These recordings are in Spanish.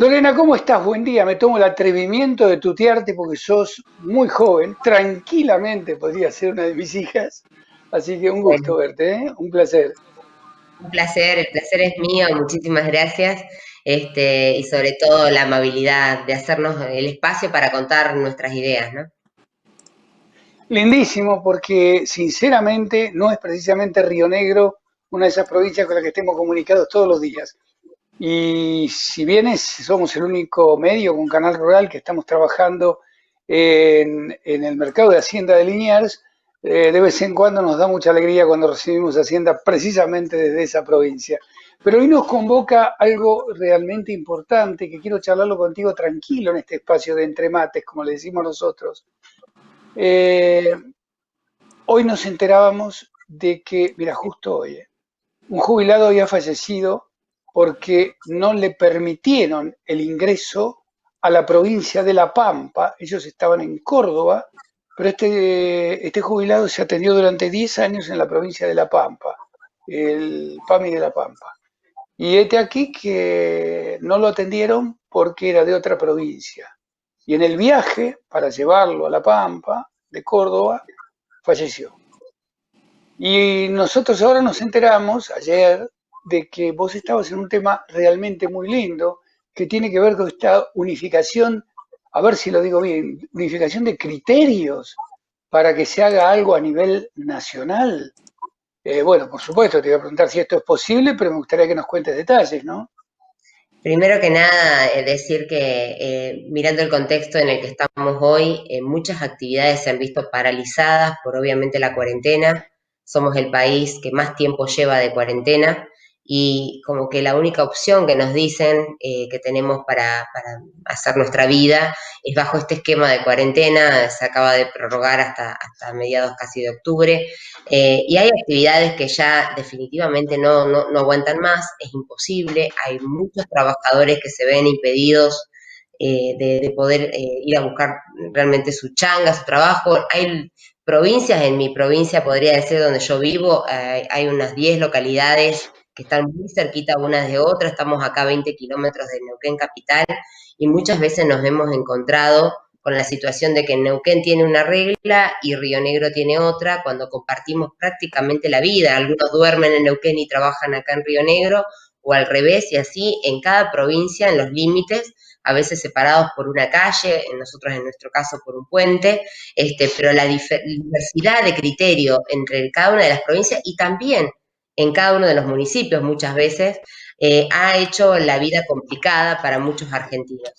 Lorena, ¿cómo estás? Buen día. Me tomo el atrevimiento de tutearte porque sos muy joven. Tranquilamente podría ser una de mis hijas. Así que un Bueno, gusto verte, ¿eh? Un placer. un placer, el placer es mío, muchísimas gracias. Y sobre todo la amabilidad de hacernos el espacio para contar nuestras ideas, ¿no? Lindísimo porque sinceramente no es precisamente Río Negro una de esas provincias con las que estemos comunicados todos los días. Y si bien somos el único medio con Canal Rural que estamos trabajando en el mercado de Hacienda de Liniers, de vez en cuando nos da mucha alegría cuando recibimos Hacienda precisamente desde esa provincia. Pero hoy nos convoca algo realmente importante que quiero charlarlo contigo tranquilo en este espacio de entremates, como le decimos nosotros. Eh, Hoy nos enterábamos de que, mira, justo hoy, un jubilado había fallecido porque no le permitieron el ingreso a la provincia de La Pampa. Ellos estaban en Córdoba, pero este jubilado se atendió durante 10 años en la provincia de La Pampa, el PAMI de La Pampa. Y este aquí que no lo atendieron porque era de otra provincia. Y en el viaje para llevarlo a La Pampa de Córdoba, falleció. Y nosotros ahora nos enteramos ayer de que vos estabas en un tema realmente muy lindo que tiene que ver con esta unificación, a ver si lo digo bien, unificación de criterios para que se haga algo a nivel nacional. Bueno, por supuesto, te voy a preguntar si esto es posible, pero me gustaría que nos cuentes detalles, ¿no? Primero que nada, decir que mirando el contexto en el que estamos hoy, muchas actividades se han visto paralizadas por obviamente la cuarentena. Somos el país que más tiempo lleva de cuarentena y como que la única opción que nos dicen que tenemos para hacer nuestra vida es bajo este esquema de cuarentena. Se acaba de prorrogar hasta mediados casi de octubre. Y hay actividades que ya definitivamente no aguantan más, es imposible, hay muchos trabajadores que se ven impedidos de poder ir a buscar realmente su changa, su trabajo. Hay provincias, en mi provincia podría decir donde yo vivo, hay unas 10 localidades que están muy cerquita unas de otras, estamos acá a 20 kilómetros de Neuquén capital y muchas veces nos hemos encontrado con la situación de que Neuquén tiene una regla y Río Negro tiene otra, cuando compartimos prácticamente la vida. Algunos duermen en Neuquén y trabajan acá en Río Negro, o al revés, y así en cada provincia, en los límites, a veces separados por una calle, nosotros en nuestro caso por un puente, pero la diversidad de criterio entre cada una de las provincias y también en cada uno de los municipios muchas veces ha hecho la vida complicada para muchos argentinos.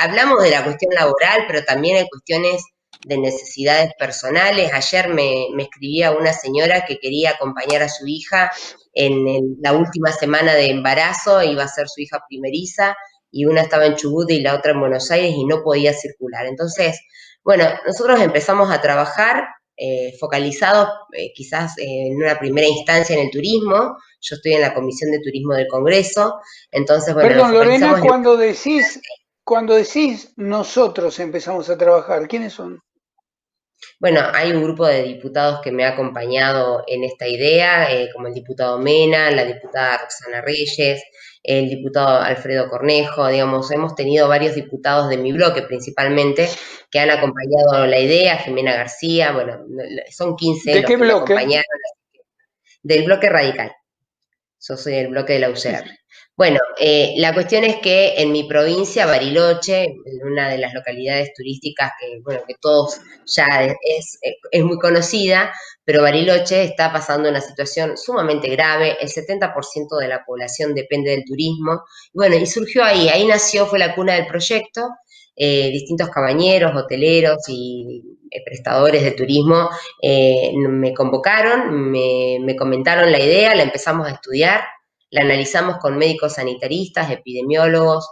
Hablamos de la cuestión laboral, pero también hay cuestiones de necesidades personales. Ayer me escribía una señora que quería acompañar a su hija en la última semana de embarazo, iba a ser su hija primeriza, y una estaba en Chubut y la otra en Buenos Aires y no podía circular. Entonces, bueno, nosotros empezamos a trabajar focalizados quizás en una primera instancia en el turismo. Yo estoy en la Comisión de Turismo del Congreso, entonces, bueno, nos Perdón, Lorena, focalizamos en... cuando decís nosotros empezamos a trabajar, ¿quiénes son? Bueno, hay un grupo de diputados que me ha acompañado en esta idea, como el diputado Mena, la diputada Roxana Reyes, el diputado Alfredo Cornejo, digamos, hemos tenido varios diputados de mi bloque principalmente que han acompañado la idea, Jimena García, bueno, son 15 ¿De los qué que me bloque? acompañaron del bloque radical. Yo soy del bloque de la Sí, UCR. sí. Bueno, la cuestión es que en mi provincia, Bariloche, en una de las localidades turísticas que, bueno, que todos ya es muy conocida, pero Bariloche está pasando una situación sumamente grave, el 70% de la población depende del turismo, y bueno, y surgió ahí nació, fue la cuna del proyecto, distintos cabañeros, hoteleros y prestadores de turismo me convocaron, me comentaron la idea, la empezamos a estudiar, la analizamos con médicos sanitaristas, epidemiólogos,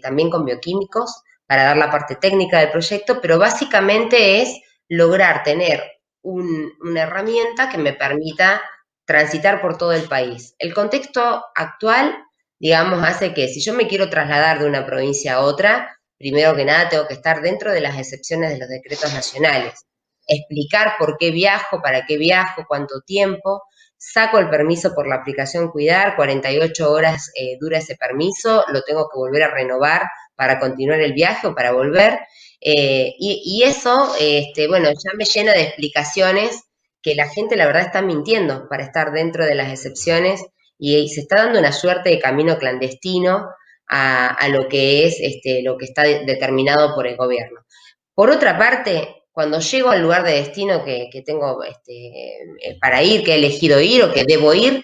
también con bioquímicos, para dar la parte técnica del proyecto, pero básicamente es lograr tener una herramienta que me permita transitar por todo el país. El contexto actual, digamos, hace que si yo me quiero trasladar de una provincia a otra, primero que nada tengo que estar dentro de las excepciones de los decretos nacionales, explicar por qué viajo, para qué viajo, cuánto tiempo. saco el permiso por la aplicación Cuidar, 48 horas dura ese permiso, lo tengo que volver a renovar para continuar el viaje o para volver. Y eso, bueno, ya me llena de explicaciones que la gente la verdad está mintiendo para estar dentro de las excepciones y se está dando una suerte de camino clandestino a lo que es lo que está determinado por el gobierno. Por otra parte, cuando llego al lugar de destino que tengo para ir, que he elegido ir o que debo ir,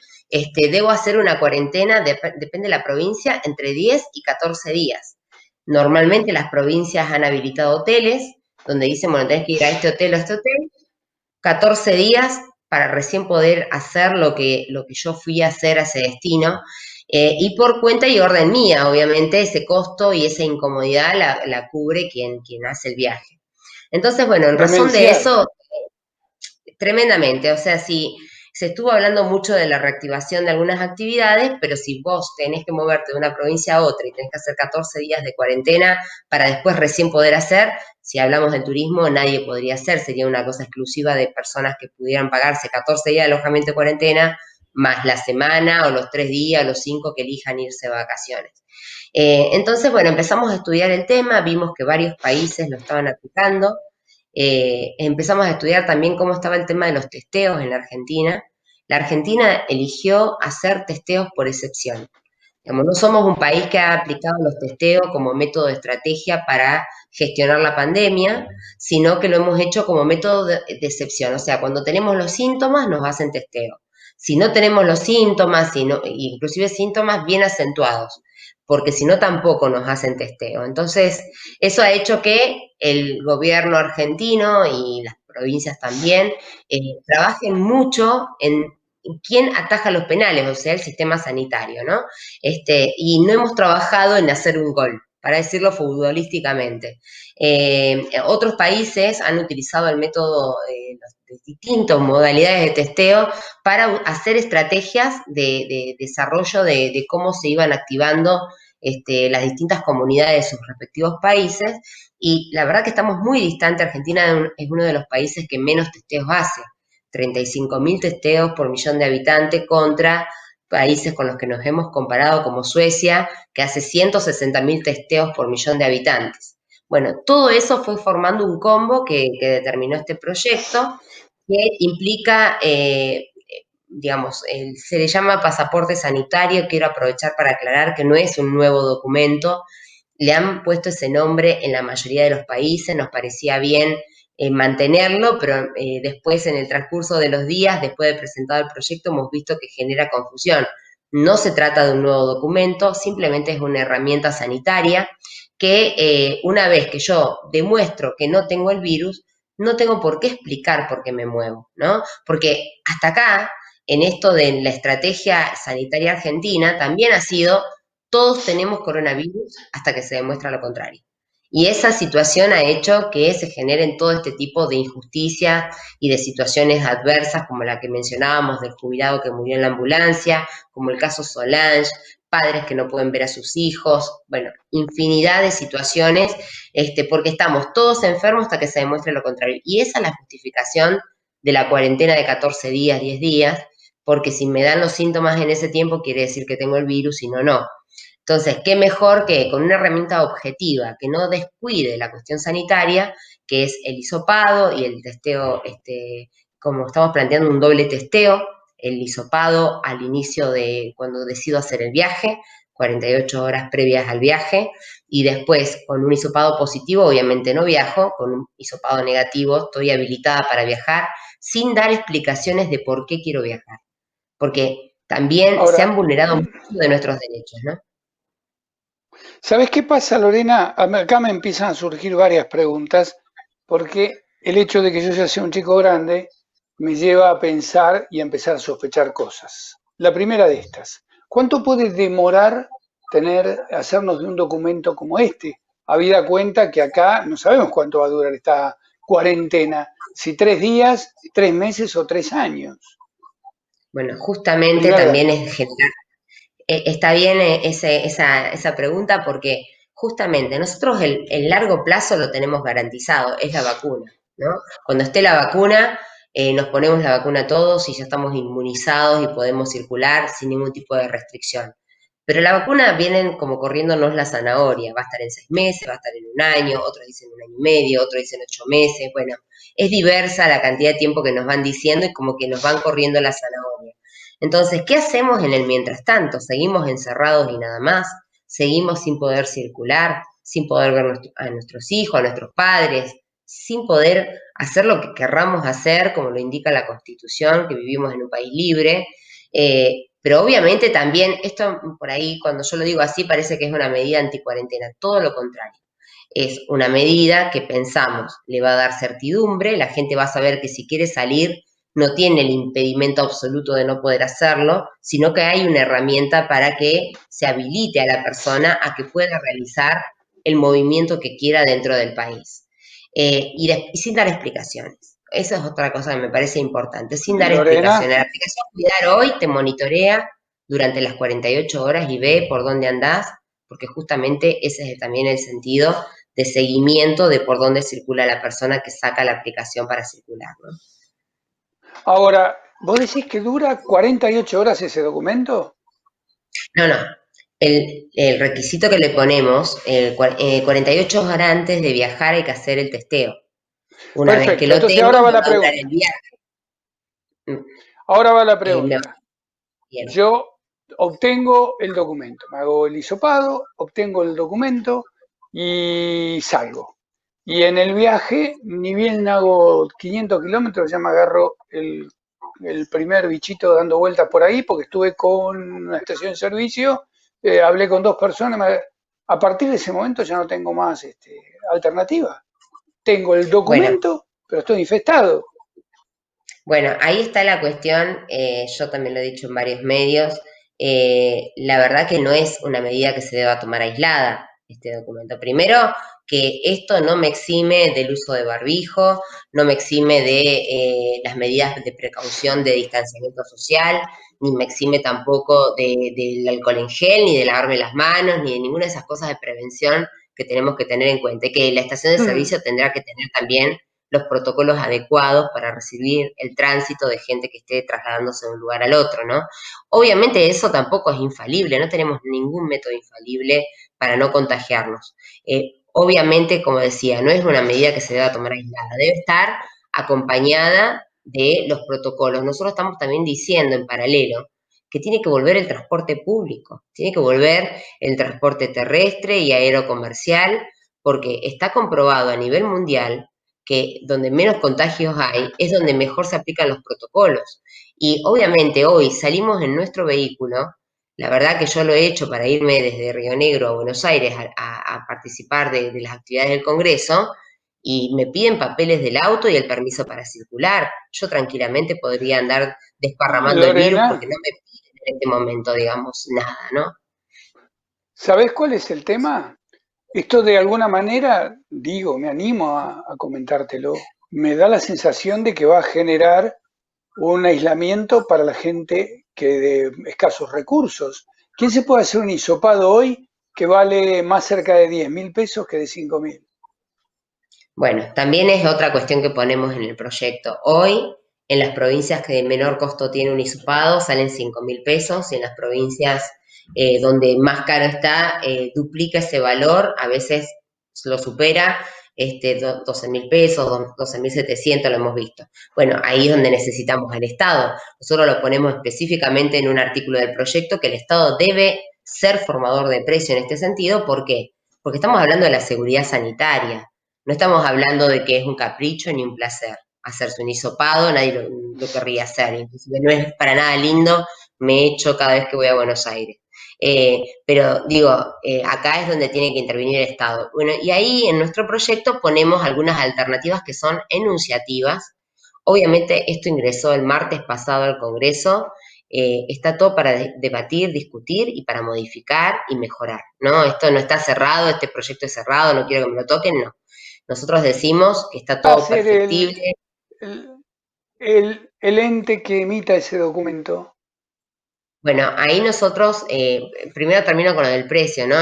debo hacer una cuarentena, depende de la provincia, entre 10 y 14 días. Normalmente las provincias han habilitado hoteles donde dicen, bueno, tenés que ir a este hotel o a este hotel, 14 días para recién poder hacer lo que yo fui a hacer a ese destino. Y por cuenta y orden mía, obviamente, ese costo y esa incomodidad la cubre quien hace el viaje. Entonces, bueno, en razón de eso, tremendamente, o sea, si se estuvo hablando mucho de la reactivación de algunas actividades, pero si vos tenés que moverte de una provincia a otra y tenés que hacer 14 días de cuarentena para después recién poder hacer, si hablamos del turismo, nadie podría hacer, sería una cosa exclusiva de personas que pudieran pagarse 14 días de alojamiento de cuarentena, más la semana o los 3 días o los 5 que elijan irse de vacaciones. Entonces, bueno, empezamos a estudiar el tema, vimos que varios países lo estaban aplicando, empezamos a estudiar también cómo estaba el tema de los testeos en la Argentina. La Argentina eligió hacer testeos por excepción. Digamos, no somos un país que ha aplicado los testeos como método de estrategia para gestionar la pandemia, sino que lo hemos hecho como método de excepción. O sea, cuando tenemos los síntomas nos hacen testeo. Si no tenemos los síntomas, inclusive síntomas bien acentuados, porque si no tampoco nos hacen testeo. Entonces, eso ha hecho que el gobierno argentino y las provincias también trabajen mucho en quién ataja los penales, o sea, el sistema sanitario, ¿no? Y no hemos trabajado en hacer un gol, para decirlo futbolísticamente. Otros países han utilizado el método, las distintas modalidades de testeo para hacer estrategias de desarrollo de cómo se iban activando las distintas comunidades de sus respectivos países, y la verdad que estamos muy distantes. Argentina es uno de los países que menos testeos hace, 35.000 testeos por millón de habitantes contra países con los que nos hemos comparado como Suecia, que hace 160.000 testeos por millón de habitantes. Bueno, todo eso fue formando un combo que determinó este proyecto, que implica, digamos, se le llama pasaporte sanitario. Quiero aprovechar para aclarar que no es un nuevo documento, le han puesto ese nombre en la mayoría de los países, nos parecía bien mantenerlo, pero después en el transcurso de los días, después de presentado el proyecto, hemos visto que genera confusión. No se trata de un nuevo documento, simplemente es una herramienta sanitaria que una vez que yo demuestro que no tengo el virus, no tengo por qué explicar por qué me muevo, ¿no? Porque hasta acá, en esto de la estrategia sanitaria argentina, también ha sido todos tenemos coronavirus hasta que se demuestra lo contrario. Y esa situación ha hecho que se generen todo este tipo de injusticia y de situaciones adversas, como la que mencionábamos del jubilado que murió en la ambulancia, como el caso Solange, padres que no pueden ver a sus hijos, bueno, infinidad de situaciones, porque estamos todos enfermos hasta que se demuestre lo contrario. Y esa es la justificación de la cuarentena de 14 días, 10 días, porque si me dan los síntomas en ese tiempo quiere decir que tengo el virus y no. Entonces, qué mejor que con una herramienta objetiva, que no descuide la cuestión sanitaria, que es el hisopado y el testeo, como estamos planteando, un doble testeo, el hisopado al inicio de cuando decido hacer el viaje, 48 horas previas al viaje, y después con un hisopado positivo, obviamente no viajo, con un hisopado negativo estoy habilitada para viajar, sin dar explicaciones de por qué quiero viajar, porque también se han vulnerado muchos de nuestros derechos, ¿no? ¿Sabes qué pasa, Lorena? Acá me empiezan a surgir varias preguntas, porque el hecho de que yo ya sea un chico grande me lleva a pensar y a empezar a sospechar cosas. La primera de estas, ¿cuánto puede demorar hacernos de un documento como este? Habida cuenta que acá no sabemos cuánto va a durar esta cuarentena, si 3 días, 3 meses o 3 años. Bueno, justamente también es generar. Está bien esa pregunta, porque justamente nosotros el largo plazo lo tenemos garantizado, es la vacuna, ¿no? Cuando esté la vacuna, nos ponemos la vacuna todos y ya estamos inmunizados y podemos circular sin ningún tipo de restricción. Pero la vacuna vienen como corriéndonos la zanahoria, va a estar en 6 meses, va a estar en un año, otros dicen 1 año y medio, otros dicen 8 meses, bueno, es diversa la cantidad de tiempo que nos van diciendo y como que nos van corriendo la zanahoria. Entonces, ¿qué hacemos en el mientras tanto? ¿Seguimos encerrados y nada más? ¿Seguimos sin poder circular, sin poder ver a nuestros hijos, a nuestros padres, sin poder hacer lo que querramos hacer, como lo indica la Constitución, que vivimos en un país libre? Pero obviamente también, esto por ahí, cuando yo lo digo así, parece que es una medida anticuarentena, todo lo contrario. Es una medida que pensamos le va a dar certidumbre, la gente va a saber que si quiere salir no tiene el impedimento absoluto de no poder hacerlo, sino que hay una herramienta para que se habilite a la persona a que pueda realizar el movimiento que quiera dentro del país. Y sin dar explicaciones. Esa es otra cosa que me parece importante, sin dar Lorena, explicaciones. La aplicación Cuidar Hoy te monitorea durante las 48 horas y ve por dónde andás, porque justamente ese es también el sentido de seguimiento de por dónde circula la persona que saca la aplicación para circular, ¿no? ahora, ¿vos decís que dura 48 horas ese documento? No, no. El requisito que le ponemos, 48 horas antes de viajar hay que hacer el testeo. Una vez que Perfecto, lo entonces tengo, ahora va me la va a durar el pregunta. viaje. Ahora va la No, pregunta. bien. Yo obtengo el documento, me hago el hisopado, obtengo el documento y salgo. Y en el viaje, ni bien hago 500 kilómetros, ya me agarro el primer bichito dando vueltas por ahí, porque estuve con una estación de servicio, hablé con 2 personas, a partir de ese momento ya no tengo más alternativa. Tengo el Bueno, documento, pero estoy infectado. Bueno, ahí está la cuestión, yo también lo he dicho en varios medios, la verdad que no es una medida que se deba tomar aislada, este documento. Primero, que esto no me exime del uso de barbijo, no me exime de las medidas de precaución de distanciamiento social, ni me exime tampoco del alcohol en gel, ni de lavarme las manos, ni de ninguna de esas cosas de prevención que tenemos que tener en cuenta, y que la estación de servicio tendrá que tener también los protocolos adecuados para recibir el tránsito de gente que esté trasladándose de un lugar al otro, ¿no? Obviamente eso tampoco es infalible, no tenemos ningún método infalible para no contagiarnos. Obviamente, como decía, no es una medida que se deba tomar aislada, debe estar acompañada de los protocolos. Nosotros estamos también diciendo en paralelo que tiene que volver el transporte público, tiene que volver el transporte terrestre y aerocomercial, porque está comprobado a nivel mundial que donde menos contagios hay es donde mejor se aplican los protocolos. Y obviamente hoy salimos en nuestro vehículo, la verdad que yo lo he hecho para irme desde Río Negro a Buenos Aires a participar de las actividades del Congreso, y me piden papeles del auto y el permiso para circular. Yo tranquilamente podría andar desparramando el virus Lorena, porque no me piden en este momento, digamos, nada, ¿no? ¿sabés cuál es el tema? Esto de alguna manera, digo, me animo a comentártelo, me da la sensación de que va a generar un aislamiento para la gente que de escasos recursos. ¿Quién se puede hacer un hisopado hoy que vale más cerca de 10.000 pesos que de 5.000? Bueno, también es otra cuestión que ponemos en el proyecto. Hoy, en las provincias que de menor costo tiene un hisopado, salen 5.000 pesos, y en las provincias donde más caro está, duplica ese valor, a veces lo supera, 12.000 pesos, 12.700, lo hemos visto. Bueno, ahí es donde necesitamos al Estado. Nosotros lo ponemos específicamente en un artículo del proyecto, que el Estado debe ser formador de precio en este sentido. ¿Por qué? Porque estamos hablando de la seguridad sanitaria. No estamos hablando de que es un capricho ni un placer hacerse un hisopado, nadie lo querría hacer, inclusive no es para nada lindo, me echo cada vez que voy a Buenos Aires. Pero digo, acá es donde tiene que intervenir el Estado. Bueno, y ahí en nuestro proyecto ponemos algunas alternativas que son enunciativas. Obviamente esto ingresó el martes pasado al Congreso, está todo para debatir, discutir y para modificar y mejorar, ¿no? Esto no está cerrado, este proyecto es cerrado, no quiero que me lo toquen, no. Nosotros decimos que está Va a todo ser perfectible. el, el ente que emita ese documento. Bueno, ahí nosotros, primero termino con lo del precio, ¿no?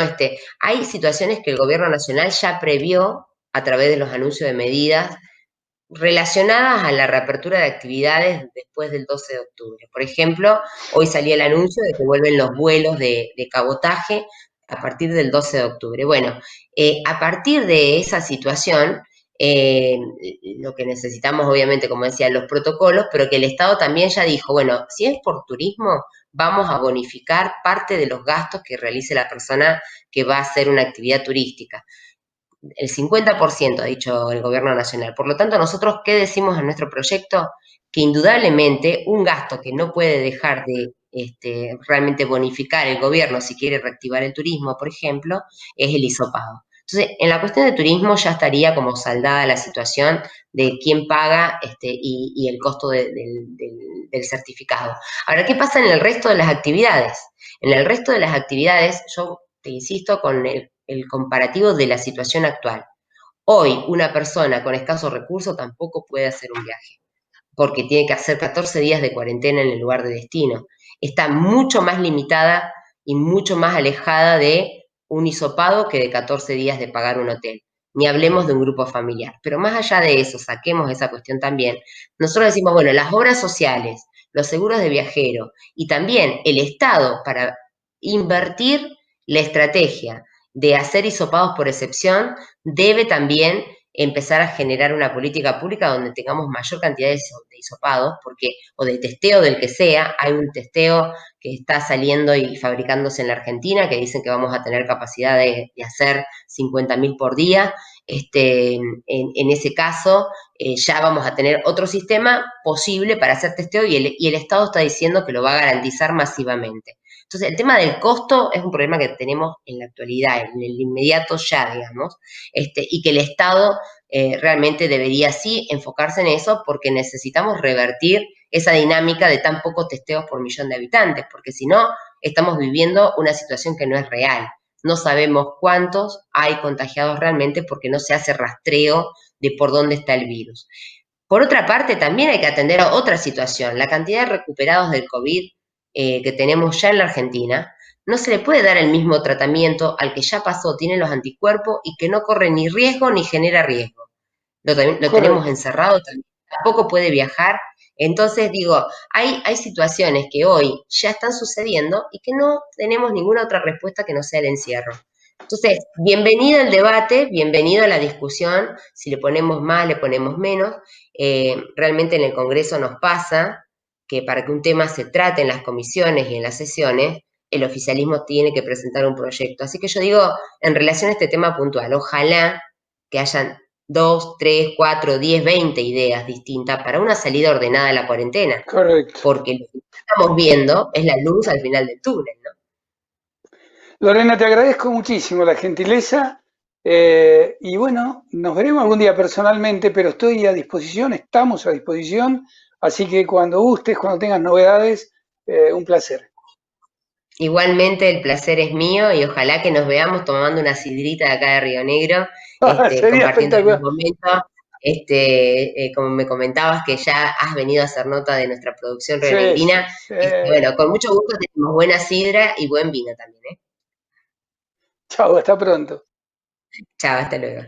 Hay situaciones que el gobierno nacional ya previó a través de los anuncios de medidas. relacionadas a la reapertura de actividades después del 12 de octubre. Por ejemplo, hoy salía el anuncio de que vuelven los vuelos de cabotaje a partir del 12 de octubre. Bueno, a partir de esa situación, eh, lo que necesitamos, obviamente, como decía, los protocolos, pero que el Estado también ya dijo, bueno, si es por turismo, vamos a bonificar parte de los gastos que realice la persona que va a hacer una actividad turística. El 50% ha dicho el gobierno nacional. Por lo tanto, nosotros, ¿qué decimos en nuestro proyecto? Que indudablemente un gasto que no puede dejar de realmente bonificar el gobierno si quiere reactivar el turismo, por ejemplo, es el hisopado. Entonces, en la cuestión de turismo ya estaría como saldada la situación de quién paga y el costo del certificado. Ahora, ¿qué pasa en el resto de las actividades? En el resto de las actividades, yo te insisto con el comparativo de la situación actual. Hoy, una persona con escasos recursos tampoco puede hacer un viaje, porque tiene que hacer 14 días de cuarentena en el lugar de destino. Está mucho más limitada y mucho más alejada de un hisopado que de 14 días de pagar un hotel. Ni hablemos de un grupo familiar. Pero más allá de eso, saquemos esa cuestión también. Nosotros decimos, bueno, las obras sociales, los seguros de viajero y también el Estado para invertir la estrategia de hacer hisopados por excepción debe también empezar a generar una política pública donde tengamos mayor cantidad de hisopados, porque, o de testeo del que sea, hay un testeo que está saliendo y fabricándose en la Argentina, que dicen que vamos a tener capacidad de hacer 50.000 por día. En ese caso, ya vamos a tener otro sistema posible para hacer testeo y el Estado está diciendo que lo va a garantizar masivamente. Entonces, el tema del costo es un problema que tenemos en la actualidad, en el inmediato ya, digamos, y que el Estado realmente debería sí enfocarse en eso porque necesitamos revertir esa dinámica de tan pocos testeos por millón de habitantes, porque si no, estamos viviendo una situación que no es real. No sabemos cuántos hay contagiados realmente porque no se hace rastreo de por dónde está el virus. Por otra parte, también hay que atender a otra situación. La cantidad de recuperados del COVID que tenemos ya en la Argentina, no se le puede dar el mismo tratamiento al que ya pasó, tiene los anticuerpos y que no corre ni riesgo ni genera riesgo. Lo tenemos Correcto. encerrado, tampoco puede viajar. Entonces, digo, hay situaciones que hoy ya están sucediendo y que no tenemos ninguna otra respuesta que no sea el encierro. Entonces, bienvenido al debate, bienvenido a la discusión, si le ponemos más, le ponemos menos. Realmente en el Congreso nos pasa que para que un tema se trate en las comisiones y en las sesiones, el oficialismo tiene que presentar un proyecto. Así que yo digo, en relación a este tema puntual, ojalá que hayan 2, 3, 4, 10, 20 ideas distintas para una salida ordenada de la cuarentena, Correcto. porque lo que estamos viendo es la luz al final del túnel, ¿no? Lorena, te agradezco muchísimo la gentileza y bueno, nos veremos algún día personalmente, pero estoy a disposición, estamos a disposición, así que cuando gustes, cuando tengas novedades, un placer. Igualmente el placer es mío y ojalá que nos veamos tomando una sidrita de acá de Río Negro, Sería compartiendo algún espectacular. momento. Como me comentabas que ya has venido a hacer nota de nuestra producción Sí, sí, rionegrina, sí. bueno, con mucho gusto tenemos buena sidra y buen vino también, ¿eh? Chao, hasta pronto. Chao, hasta luego.